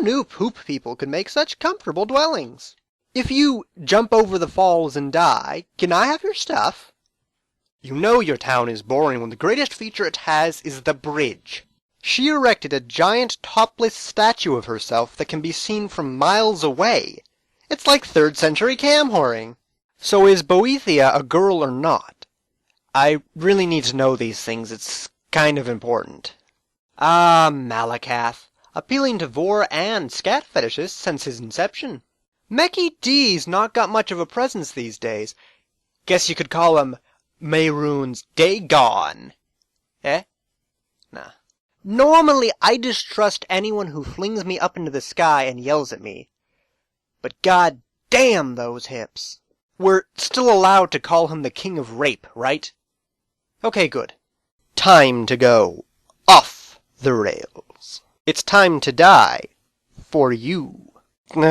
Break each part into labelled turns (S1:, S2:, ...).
S1: knew poop people could make such comfortable dwellings? If you jump over the falls and die, can I have your stuff? You know your town is boring when the greatest feature it has is the bridge. She erected a giant topless statue of herself that can be seen from miles away. It's like 3rd century cam whoring. So is Boethia a girl or not? I really need to know these things. It's kind of important. Ah, Malakath. Appealing to vor and scat fetishists since his inception. Mechie D's not got much of a presence these days. Guess you could call him Mayrune's day gone. Eh? Nah. Normally, I distrust anyone who flings me up into the sky and yells at me. But god damn those hips. We're still allowed to call him the king of rape, right? Okay, good. Time to go off the rails. It's time to die for you. Buckle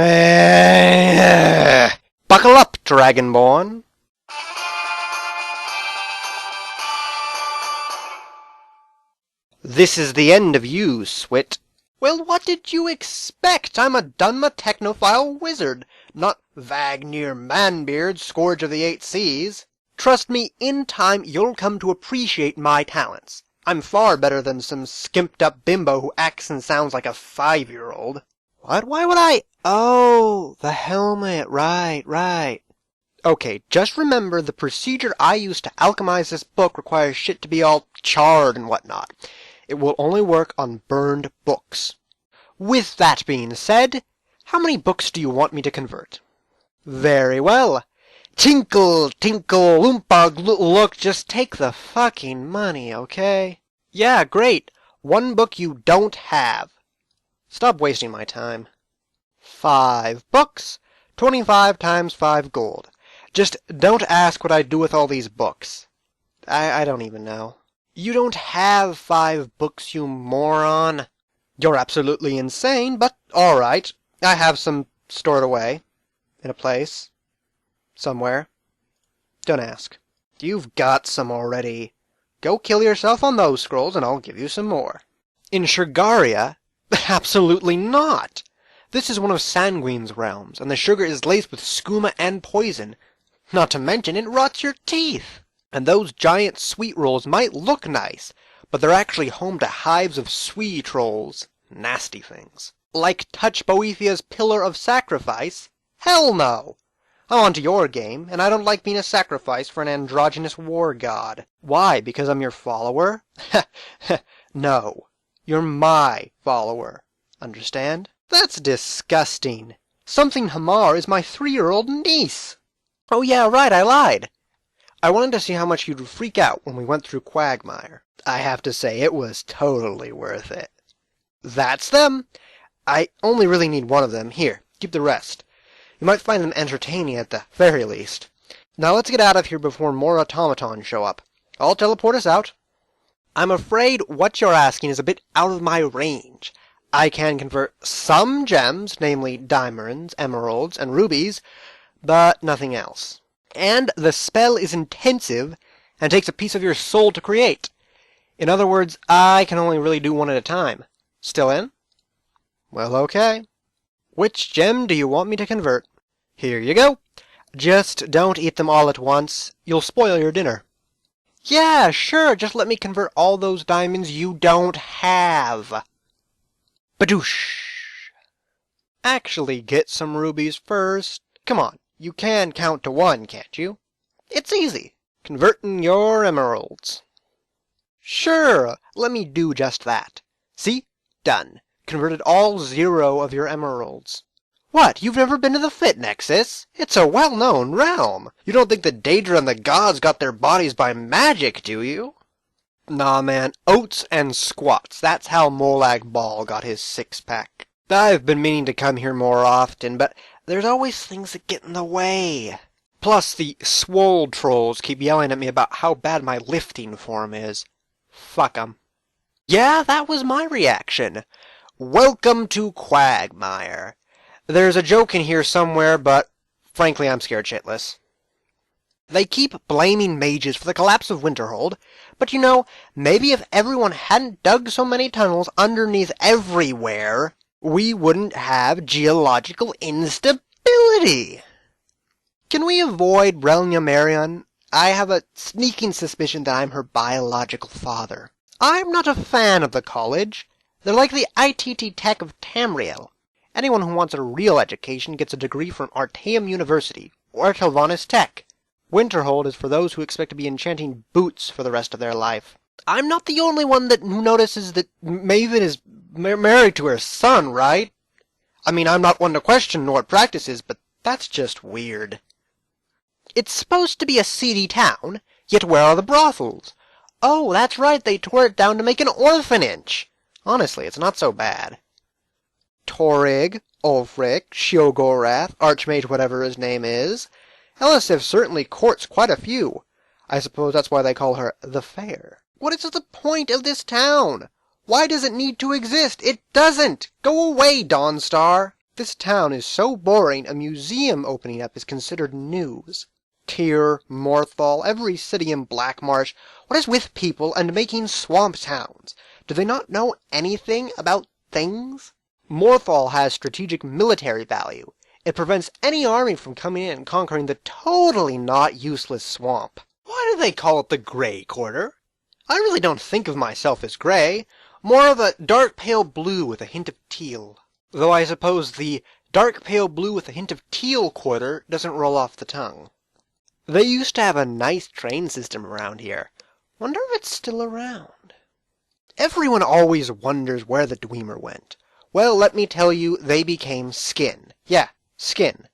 S1: up, Dragonborn. This is the end of you, Swit. Well, what did you expect? I'm a Dunma technophile wizard, not Vagnir Manbeard, Scourge of the 8 Seas. Trust me, in time you'll come to appreciate my talents. I'm far better than some skimped-up bimbo who acts and sounds like a 5-year-old. What? Why would I? Oh, the helmet. Right. Okay, just remember the procedure I used to alchemize this book requires shit to be all charred and whatnot. It will only work on burned books. With that being said, how many books do you want me to convert? Very well. Tinkle, tinkle, loompa, look, just take the fucking money, okay? Yeah, great. 1 book you don't have. Stop wasting my time. 5 books, 25 times 5 gold. Just don't ask what I do with all these books. I don't even know. You don't have 5 books, you moron. You're absolutely insane, but alright. I have some stored away. In a place. Somewhere. Don't ask. You've got some already. Go kill yourself on those scrolls and I'll give you some more. In Shugaria? Absolutely not! This is one of Sanguine's realms, and the sugar is laced with skooma and poison. Not to mention it rots your teeth. And those giant sweet rolls might look nice, but they're actually home to hives of swee trolls. Nasty things. Like Touch Boethia's Pillar of Sacrifice? Hell no! I'm onto your game, and I don't like being a sacrifice for an androgynous war god. Why? Because I'm your follower? No. You're my follower. Understand? That's disgusting. Something Hammar is my 3-year-old niece. Oh yeah, right, I lied. I wanted to see how much you'd freak out when we went through Quagmire. I have to say, it was totally worth it. That's them. I only really need 1 of them. Here, keep the rest. You might find them entertaining at the very least. Now let's get out of here before more automatons show up. I'll teleport us out. I'm afraid what you're asking is a bit out of my range. I can convert some gems, namely diamonds, emeralds, and rubies, but nothing else. And the spell is intensive and takes a piece of your soul to create. In other words, I can only really do 1 at a time. Still in? Well, okay. Which gem do you want me to convert? Here you go. Just don't eat them all at once. You'll spoil your dinner. Yeah, sure. Just let me convert all those diamonds you don't have. Badoosh. Actually, get some rubies first. Come on. You can count to 1, can't you? It's easy. Converting your emeralds. Sure, let me do just that. See? Done. Converted all 0 of your emeralds. What, you've never been to the Fit Nexus? It's a well-known realm. You don't think the Daedra and the gods got their bodies by magic, do you? Nah, man, oats and squats. That's how Molag Bal got his 6-pack. I've been meaning to come here more often, but there's always things that get in the way. Plus, the swole trolls keep yelling at me about how bad my lifting form is. Fuck 'em. Yeah, that was my reaction. Welcome to Quagmire. There's a joke in here somewhere, but frankly I'm scared shitless. They keep blaming mages for the collapse of Winterhold, but you know, maybe if everyone hadn't dug so many tunnels underneath everywhere, we wouldn't have geological instability. Can we avoid Relnia Marion? I have a sneaking suspicion that I'm her biological father. I'm not a fan of the college. They're like the ITT Tech of Tamriel. Anyone who wants a real education gets a degree from Artaeum University, or Kelvanis Tech. Winterhold is for those who expect to be enchanting boots for the rest of their life. I'm not the only one who notices that Maven is married to her son, right? I mean, I'm not one to question Nord practices, but that's just weird. It's supposed to be a seedy town, yet where are the brothels? Oh, that's right, they tore it down to make an orphanage. Honestly, it's not so bad. Torig, Ulfric, Shiogorath, Archmage whatever his name is. Elisif certainly courts quite a few. I suppose that's why they call her the Fair. What is the point of this town? Why does it need to exist? It doesn't! Go away, Dawnstar! This town is so boring, a museum opening up is considered news. Tyr, Morthal, every city in Blackmarsh. What is with people and making swamp towns? Do they not know anything about things? Morthal has strategic military value. It prevents any army from coming in and conquering the totally not useless swamp. Why do they call it the Grey Quarter? I really don't think of myself as grey. More of a dark pale blue with a hint of teal. Though I suppose the dark pale blue with a hint of teal quarter doesn't roll off the tongue. They used to have a nice train system around here. Wonder if it's still around. Everyone always wonders where the Dwemer went. Well, let me tell you, they became skin. Yeah, skin.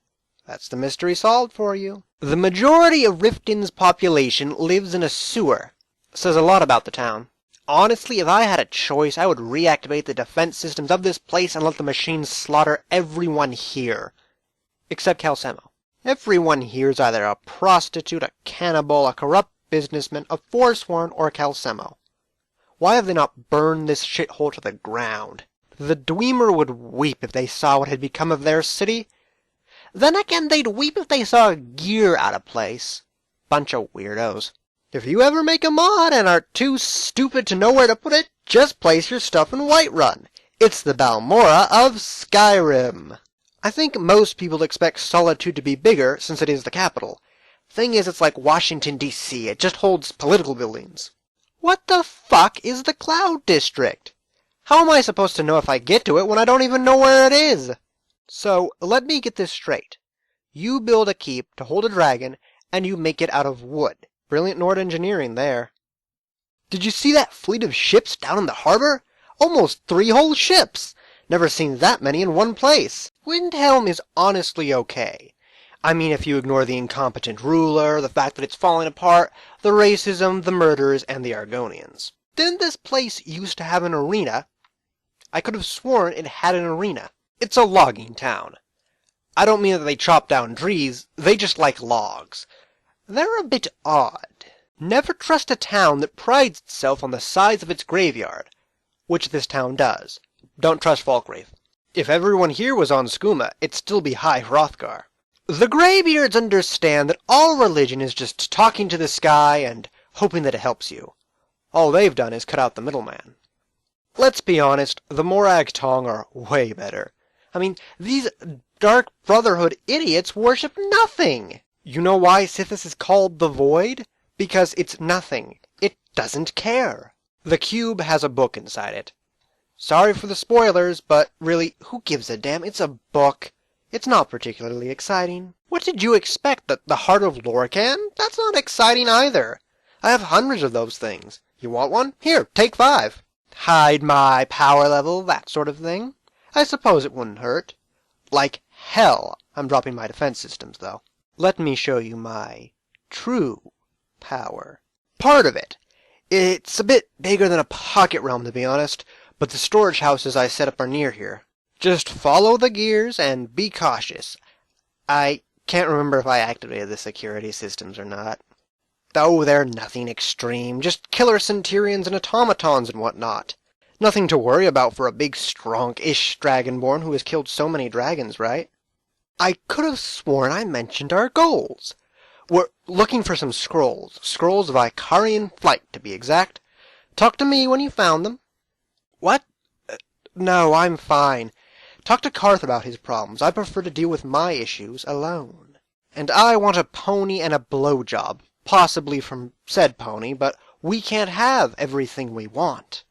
S1: That's the mystery solved for you. The majority of Riften's population lives in a sewer. Says a lot about the town. Honestly, if I had a choice, I would reactivate the defense systems of this place and let the machines slaughter everyone here. Except Calcemo. Everyone here is either a prostitute, a cannibal, a corrupt businessman, a forsworn, or Calcemo. Why have they not burned this shithole to the ground? The Dwemer would weep if they saw what had become of their city. Then again, they'd weep if they saw gear out of place. Bunch of weirdos. If you ever make a mod and are too stupid to know where to put it, just place your stuff in Whiterun. It's the Balmora of Skyrim. I think most people expect Solitude to be bigger since it is the capital. Thing is, it's like Washington, D.C. It just holds political buildings. What the fuck is the Cloud District? How am I supposed to know if I get to it when I don't even know where it is? So, let me get this straight. You build a keep to hold a dragon, and you make it out of wood. Brilliant Nord engineering there. Did you see that fleet of ships down in the harbor? Almost 3 whole ships! Never seen that many in one place. Windhelm is honestly okay. I mean, if you ignore the incompetent ruler, the fact that it's falling apart, the racism, the murders, and the Argonians. Didn't this place used to have an arena? I could have sworn it had an arena. It's a logging town. I don't mean that they chop down trees, they just like logs. They're a bit odd. Never trust a town that prides itself on the size of its graveyard, which this town does. Don't trust Falkgrave. If everyone here was on Skooma, it'd still be High Hrothgar. The Greybeards understand that all religion is just talking to the sky and hoping that it helps you. All they've done is cut out the middleman. Let's be honest, the Morag Tong are way better. I mean, these Dark Brotherhood idiots worship nothing! You know why Sithis is called the Void? Because it's nothing. It doesn't care. The cube has a book inside it. Sorry for the spoilers, but really, who gives a damn? It's a book. It's not particularly exciting. What did you expect? The Heart of Lorkhan? That's not exciting either. I have hundreds of those things. You want one? Here, take 5. Hide my power level, that sort of thing. I suppose it wouldn't hurt. Like hell. I'm dropping my defense systems, though. Let me show you my true power. Part of it. It's a bit bigger than a pocket realm, to be honest, but the storage houses I set up are near here. Just follow the gears and be cautious. I can't remember if I activated the security systems or not. Oh, they're nothing extreme. Just killer Centurions and automatons and whatnot. Nothing to worry about for a big, strong-ish dragonborn who has killed so many dragons, right? I could have sworn I mentioned our goals. We're looking for some scrolls. Scrolls of Icarian flight, to be exact. Talk to me when you found them. What? No, I'm fine. Talk to Karth about his problems. I prefer to deal with my issues alone. And I want a pony and a blowjob. Possibly from said pony, but we can't have everything we want.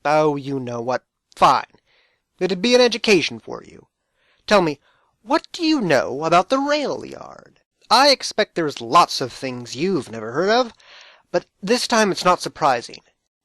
S1: Oh, you know what. Fine. It'd be an education for you. Tell me, what do you know about the rail yard? I expect there's lots of things you've never heard of, but this time it's not surprising.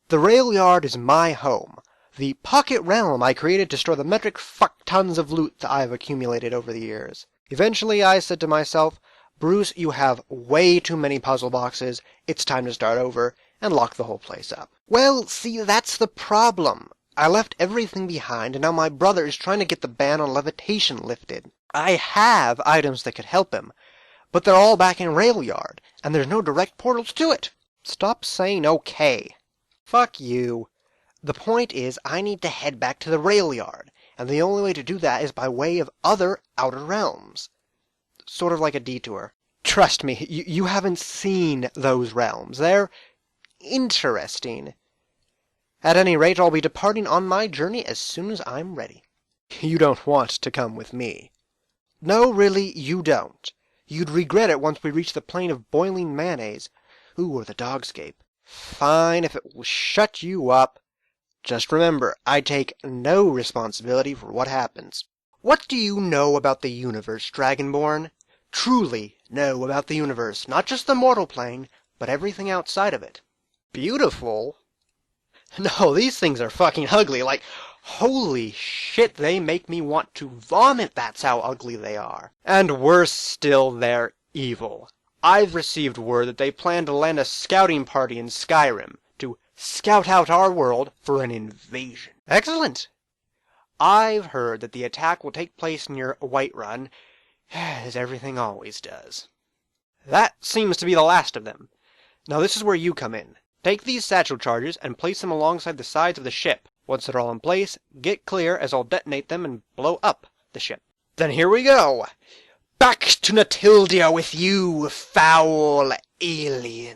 S1: The rail yard is my home, the pocket realm I created to store the metric fuck tons of loot that I've accumulated over the years. Eventually I said to myself, Brhuce, you have way too many puzzle boxes, it's time to start over, and lock the whole place up. Well, see, that's the problem. I left everything behind, and now my brother is trying to get the ban on levitation lifted. I have items that could help him, but they're all back in Railyard, and there's no direct portals to it. Stop saying okay. Fuck you. The point is, I need to head back to the Railyard, and the only way to do that is by way of other Outer Realms. Sort of like a detour. Trust me, you haven't seen those realms. They're interesting. At any rate, I'll be departing on my journey as soon as I'm ready. You don't want to come with me. No, really, you don't. You'd regret it once we reach the plane of boiling mayonnaise. Ooh, or the dogscape. Fine, if it will shut you up. Just remember, I take no responsibility for what happens. What do you know about the universe, Dragonborn? Truly know about the universe, not just the mortal plane, but everything outside of it. Beautiful? No, these things are fucking ugly, like, holy shit, they make me want to vomit, that's how ugly they are. And worse still, they're evil. I've received word that they plan to land a scouting party in Skyrim, to scout out our world for an invasion. Excellent. I've heard that the attack will take place near Whiterun, as everything always does. That seems to be the last of them. Now this is where you come in. Take these satchel charges and place them alongside the sides of the ship. Once they're all in place, get clear as I'll detonate them and blow up the ship. Then here we go! Back to Natildia with you, foul aliens!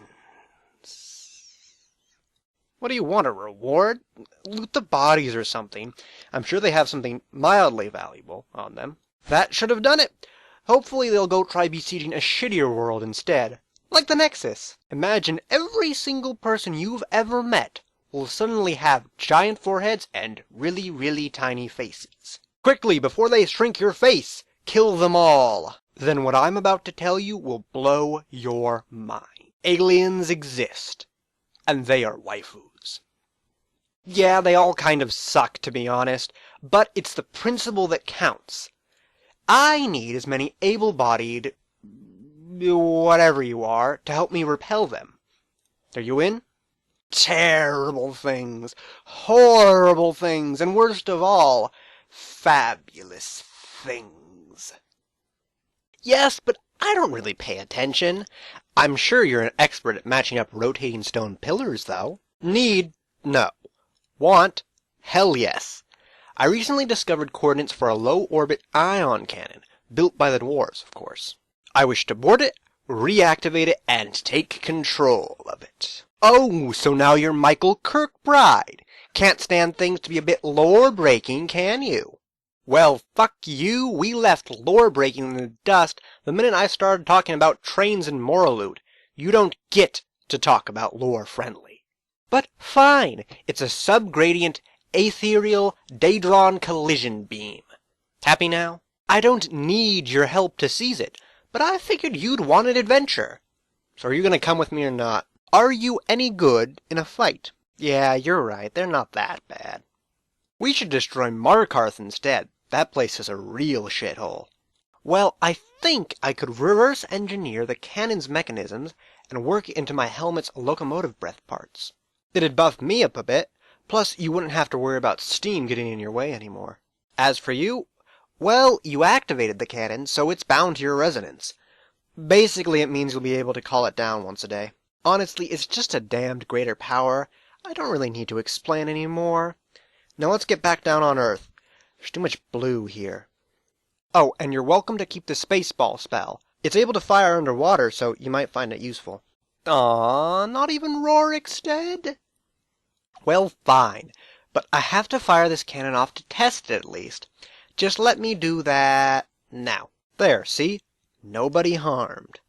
S1: What do you want, a reward? Loot the bodies or something. I'm sure they have something mildly valuable on them. That should have done it. Hopefully they'll go try besieging a shittier world instead. Like the Nexus. Imagine every single person you've ever met will suddenly have giant foreheads and really, really tiny faces. Quickly, before they shrink your face, kill them all. Then what I'm about to tell you will blow your mind. Aliens exist. And they are waifus. Yeah, they all kind of suck, to be honest, but it's the principle that counts. I need as many able-bodied, whatever you are, to help me repel them. Are you in? Terrible things, horrible things, and worst of all, fabulous things. Yes, but I don't really pay attention. I'm sure you're an expert at matching up rotating stone pillars, though. Need? No. Want? Hell yes. I recently discovered coordinates for a low-orbit ion cannon, built by the dwarves, of course. I wish to board it, reactivate it, and take control of it. Oh, so now you're Michael Kirkbride. Can't stand things to be a bit lore-breaking, can you? Well, fuck you, we left lore-breaking in the dust the minute I started talking about trains and Moraloot. You don't get to talk about lore-friendly. But fine, it's a subgradient, ethereal, day-drawn collision beam. Happy now? I don't need your help to seize it, but I figured you'd want an adventure. So are you gonna come with me or not? Are you any good in a fight? Yeah, you're right, they're not that bad. We should destroy Markarth instead. That place is a real shithole. Well, I think I could reverse engineer the cannon's mechanisms and work it into my helmet's locomotive breath parts. It'd buff me up a bit, plus you wouldn't have to worry about steam getting in your way anymore. As for you, well, you activated the cannon, so it's bound to your resonance. Basically, it means you'll be able to call it down once a day. Honestly, it's just a damned greater power. I don't really need to explain anymore. Now let's get back down on Earth. There's too much blue here. Oh, and you're welcome to keep the Spaceball spell. It's able to fire underwater, so you might find it useful. Aww, not even Rorik's dead? Well, fine. But I have to fire this cannon off to test it at least. Just let me do that now. There, see? Nobody harmed.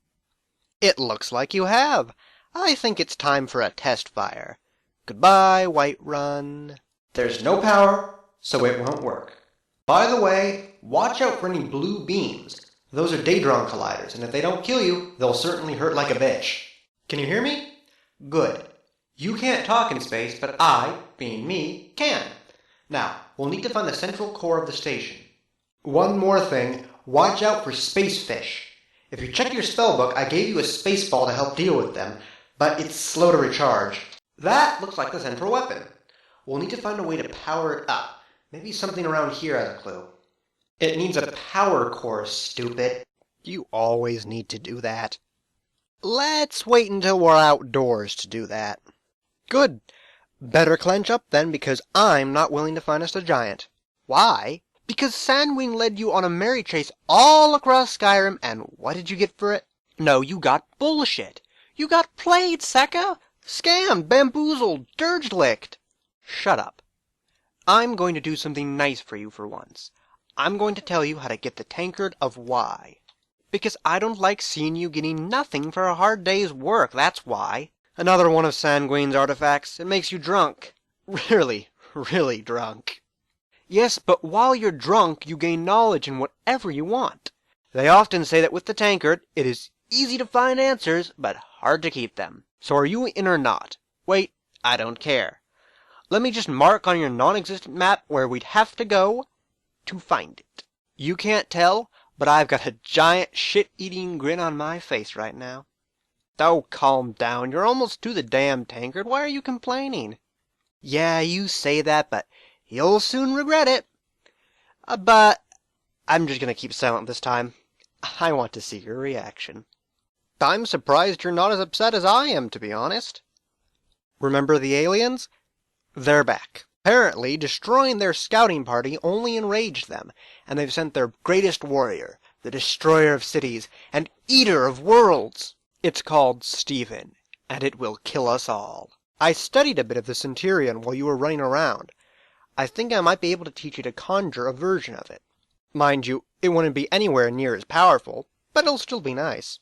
S1: It looks like you have. I think it's time for a test fire. Goodbye, Whiterun. There's no power, so it won't work. By the way, watch out for any blue beams. Those are Daedron colliders, and if they don't kill you, they'll certainly hurt like a bitch. Can you hear me? Good. You can't talk in space, but I, being me, can. Now, we'll need to find the central core of the station. One more thing, watch out for space fish. If you check your spellbook, I gave you a space ball to help deal with them, but it's slow to recharge. That looks like the central weapon. We'll need to find a way to power it up. Maybe something around here has a clue. It needs a power core, stupid. You always need to do that. Let's wait until we're outdoors to do that. Good. Better clench up then, because I'm not willing to find us a giant. Why? Because Sanguine led you on a merry chase all across Skyrim, and what did you get for it? No, you got bullshit. You got played, Sekka. Scammed, bamboozled, dirge-licked. Shut up. I'm going to do something nice for you for once. I'm going to tell you how to get the tankard of why. Because I don't like seeing you getting nothing for a hard day's work, that's why. Another one of Sanguine's artifacts. It makes you drunk. Really, really drunk. Yes, but while you're drunk, you gain knowledge in whatever you want. They often say that with the tankard, it is easy to find answers, but hard to keep them. So are you in or not? Wait, I don't care. Let me just mark on your non-existent map where we'd have to go to find it. You can't tell, but I've got a giant shit-eating grin on my face right now. Oh, calm down. You're almost to the damn tankard. Why are you complaining? Yeah, you say that, but you'll soon regret it. But I'm just gonna keep silent this time. I want to see your reaction. I'm surprised you're not as upset as I am, to be honest. Remember the aliens? They're back. Apparently, destroying their scouting party only enraged them, and they've sent their greatest warrior, the destroyer of cities and eater of worlds. It's called Stephen, and it will kill us all. I studied a bit of the Centurion while you were running around. I think I might be able to teach you to conjure a version of it. Mind you, it wouldn't be anywhere near as powerful, but it'll still be nice.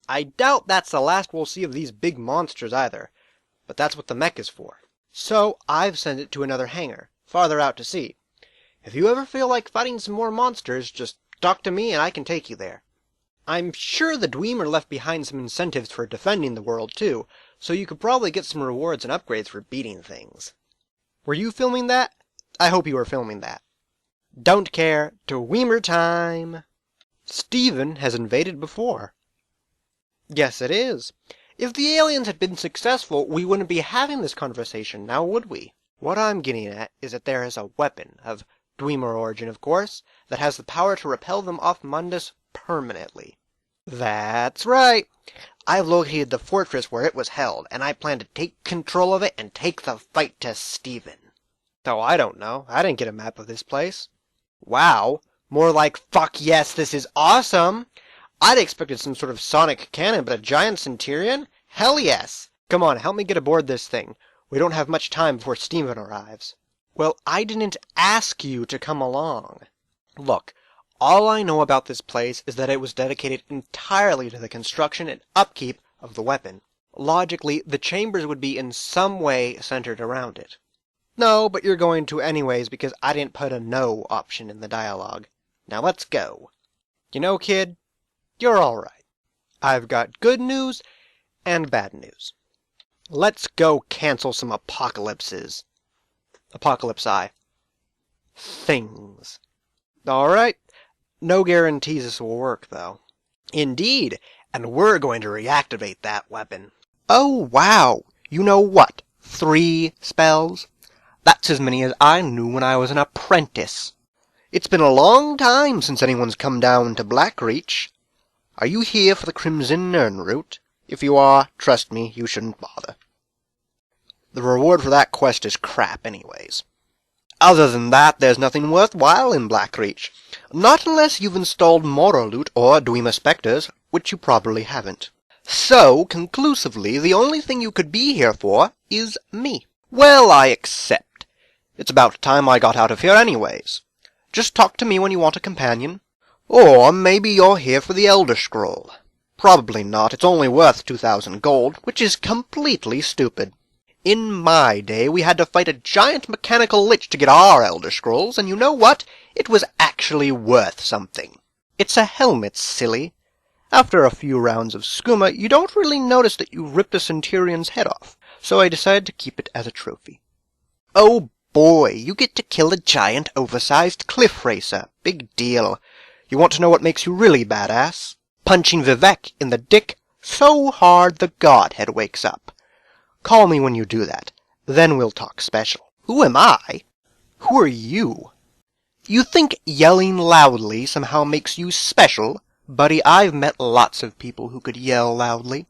S1: I doubt that's the last we'll see of these big monsters either, but that's what the mech is for. So I've sent it to another hangar, farther out to sea. If you ever feel like fighting some more monsters, just talk to me and I can take you there. I'm sure the Dweemer left behind some incentives for defending the world too, so you could probably get some rewards and upgrades for beating things. Were you filming that? I hope you were filming that. Don't care. Dweemer time! Stephen has invaded before. Yes, it is. If the aliens had been successful, we wouldn't be having this conversation now, would we? What I'm getting at is that there is a weapon, of Dweemer origin of course, that has the power to repel them off Mundus permanently. That's right. I've located the fortress where it was held, and I plan to take control of it and take the fight to Stephen. Oh, I don't know. I didn't get a map of this place. Wow. More like, fuck yes, this is awesome! I'd expected some sort of sonic cannon, but a giant Centurion? Hell yes! Come on, help me get aboard this thing. We don't have much time before Stephen arrives. Well, I didn't ask you to come along. Look, all I know about this place is that it was dedicated entirely to the construction and upkeep of the weapon. Logically, the chambers would be in some way centered around it. No, but you're going to anyways because I didn't put a no option in the dialogue. Now let's go. You know, kid, you're alright. I've got good news and bad news. Let's go cancel some apocalypses. Apocalypsi. Things. Alright. No guarantees this will work, though. Indeed, and we're going to reactivate that weapon. Oh, wow. You know what? 3 spells? That's as many as I knew when I was an apprentice. It's been a long time since anyone's come down to Blackreach. Are you here for the Crimson Urn route? If you are, trust me, you shouldn't bother. The reward for that quest is crap anyways. Other than that, there's nothing worthwhile in Blackreach. Not unless you've installed Moraloot or Dweemer Spectres, which you probably haven't. So, conclusively, the only thing you could be here for is me. Well, I accept. It's about time I got out of here anyways. Just talk to me when you want a companion. Or maybe you're here for the Elder Scroll. Probably not, it's only worth 2,000 gold, which is completely stupid. In my day, we had to fight a giant mechanical lich to get our Elder Scrolls, and you know what? It was actually worth something. It's a helmet, silly. After a few rounds of skooma, you don't really notice that you ripped a Centurion's head off, so I decided to keep it as a trophy. Oh boy, you get to kill a giant, oversized cliff racer. Big deal. You want to know what makes you really badass? Punching Vivek in the dick so hard the Godhead wakes up. Call me when you do that. Then we'll talk special. Who am I? Who are you? You think yelling loudly somehow makes you special? Buddy, I've met lots of people who could yell loudly.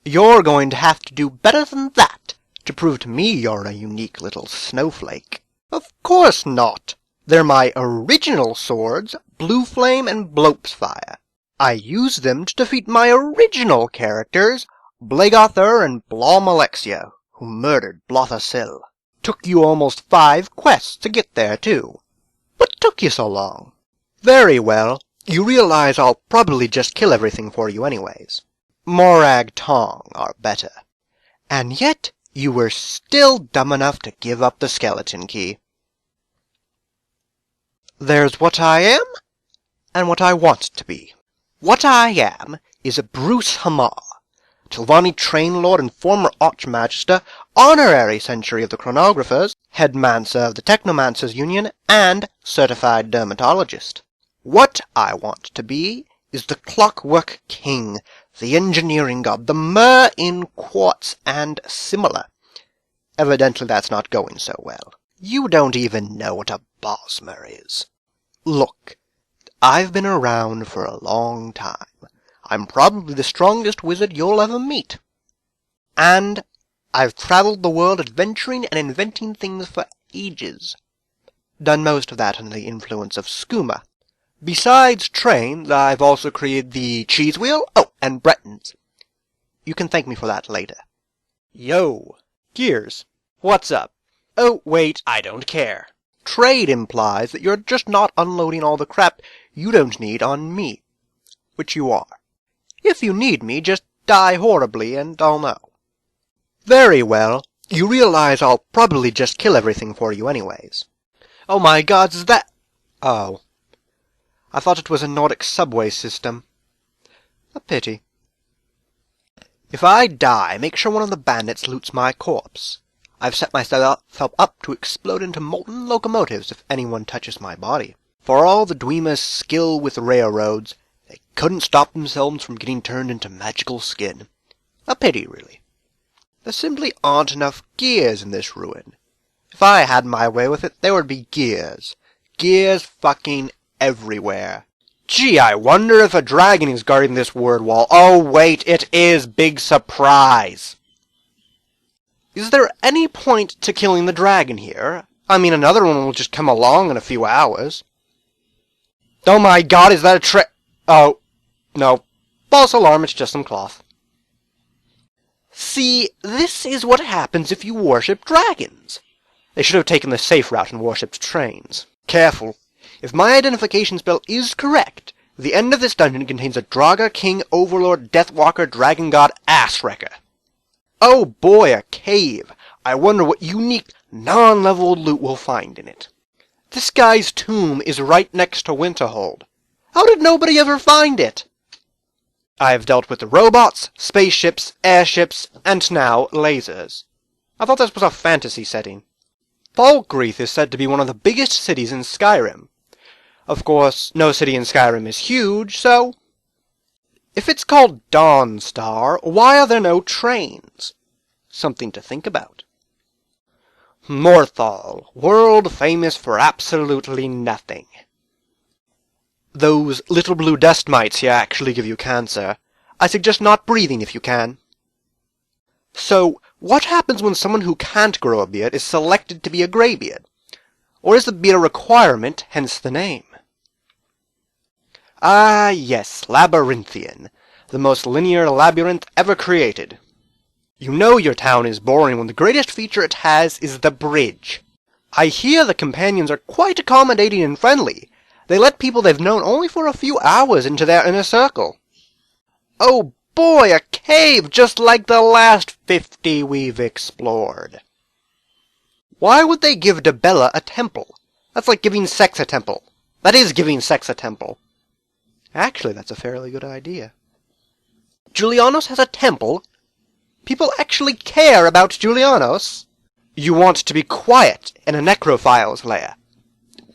S1: You're going to have to do better than that to prove to me you're a unique little snowflake. Of course not. They're my original swords, Blue Flame and Blopsfire. I used them to defeat my original characters, Blagothur and Blom Alexia, who murdered Blothasil. Took you almost 5 quests to get there, too. What took you so long? Very well. You realize I'll probably just kill everything for you anyways. Morag Tong are better. And yet, you were still dumb enough to give up the skeleton key. There's what I am, and what I want to be. What I am is a Brhuce Hammar, Tilvani Train Lord and former Archmagister, honorary Century of the Chronographers, Headmancer of the Technomancers Union, and certified dermatologist. What I want to be is the Clockwork King, the engineering god, the myrrh in quartz and similar. Evidently that's not going so well. You don't even know what a bosmer is. Look, I've been around for a long time. I'm probably the strongest wizard you'll ever meet. And I've traveled the world adventuring and inventing things for ages. Done most of that under the influence of skooma. Besides trains, I've also created the cheese wheel, and Bretons. You can thank me for that later. Yo, Gears, what's up? Oh, wait, I don't care. Trade implies that you're just not unloading all the crap you don't need on me, which you are. If you need me, just die horribly and I'll know. Very well. You realize I'll probably just kill everything for you anyways. Oh my god, is that... Oh. I thought it was a Nordic subway system. A pity. If I die, make sure one of the bandits loots my corpse. I've set myself up to explode into molten locomotives if anyone touches my body. For all the Dweema's skill with railroads, they couldn't stop themselves from getting turned into magical skin. A pity, really. There simply aren't enough gears in this ruin. If I had my way with it, there would be gears. Gears fucking everywhere. Gee, I wonder if a dragon is guarding this word wall. Oh, wait, it is. Big surprise. Is there any point to killing the dragon here? I mean, another one will just come along in a few hours. Oh my god, is that a trick? Oh, no. False alarm, it's just some cloth. See, this is what happens if you worship dragons. They should have taken the safe route and worshipped trains. Careful. If my identification spell is correct, the end of this dungeon contains a Draga King Overlord Deathwalker Dragon God Ass Wrecker. Oh boy, a cave. I wonder what unique, non-leveled loot we'll find in it. This guy's tomb is right next to Winterhold. How did nobody ever find it? I've dealt with the robots, spaceships, airships, and now lasers. I thought this was a fantasy setting. Falkreath is said to be one of the biggest cities in Skyrim. Of course, no city in Skyrim is huge, so... If it's called Dawnstar, why are there no trains? Something to think about. Morthal, world famous for absolutely nothing. Those little blue dust mites here actually give you cancer. I suggest not breathing if you can. So, what happens when someone who can't grow a beard is selected to be a greybeard? Or is the beard a requirement, hence the name? Ah, yes, Labyrinthian, the most linear labyrinth ever created. You know your town is boring when the greatest feature it has is the bridge. I hear the companions are quite accommodating and friendly. They let people they've known only for a few hours into their inner circle. Oh boy, a cave just like the last 50 we've explored. Why would they give Debella a temple? That's like giving sex a temple. That is giving sex a temple. Actually, that's a fairly good idea. Julianos has a temple? People actually care about Julianos? You want to be quiet in a necrophile's lair.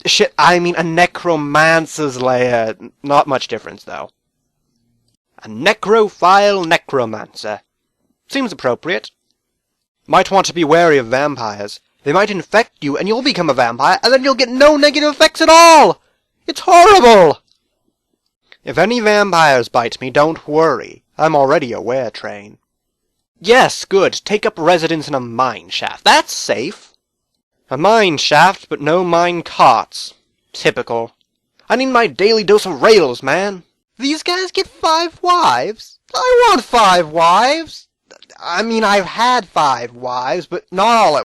S1: Shit, I mean a necromancer's lair. Not much difference, though. A necrophile necromancer. Seems appropriate. Might want to be wary of vampires. They might infect you and you'll become a vampire, and then you'll get no negative effects at all! It's horrible! If any vampires bite me, don't worry. I'm already a were-train. Yes, good. Take up residence in a mine shaft. That's safe. A mine shaft, but no mine carts. Typical. I need my daily dose of rails, man. These guys get 5 wives? I want 5 wives! I mean, I've had 5 wives, but not all at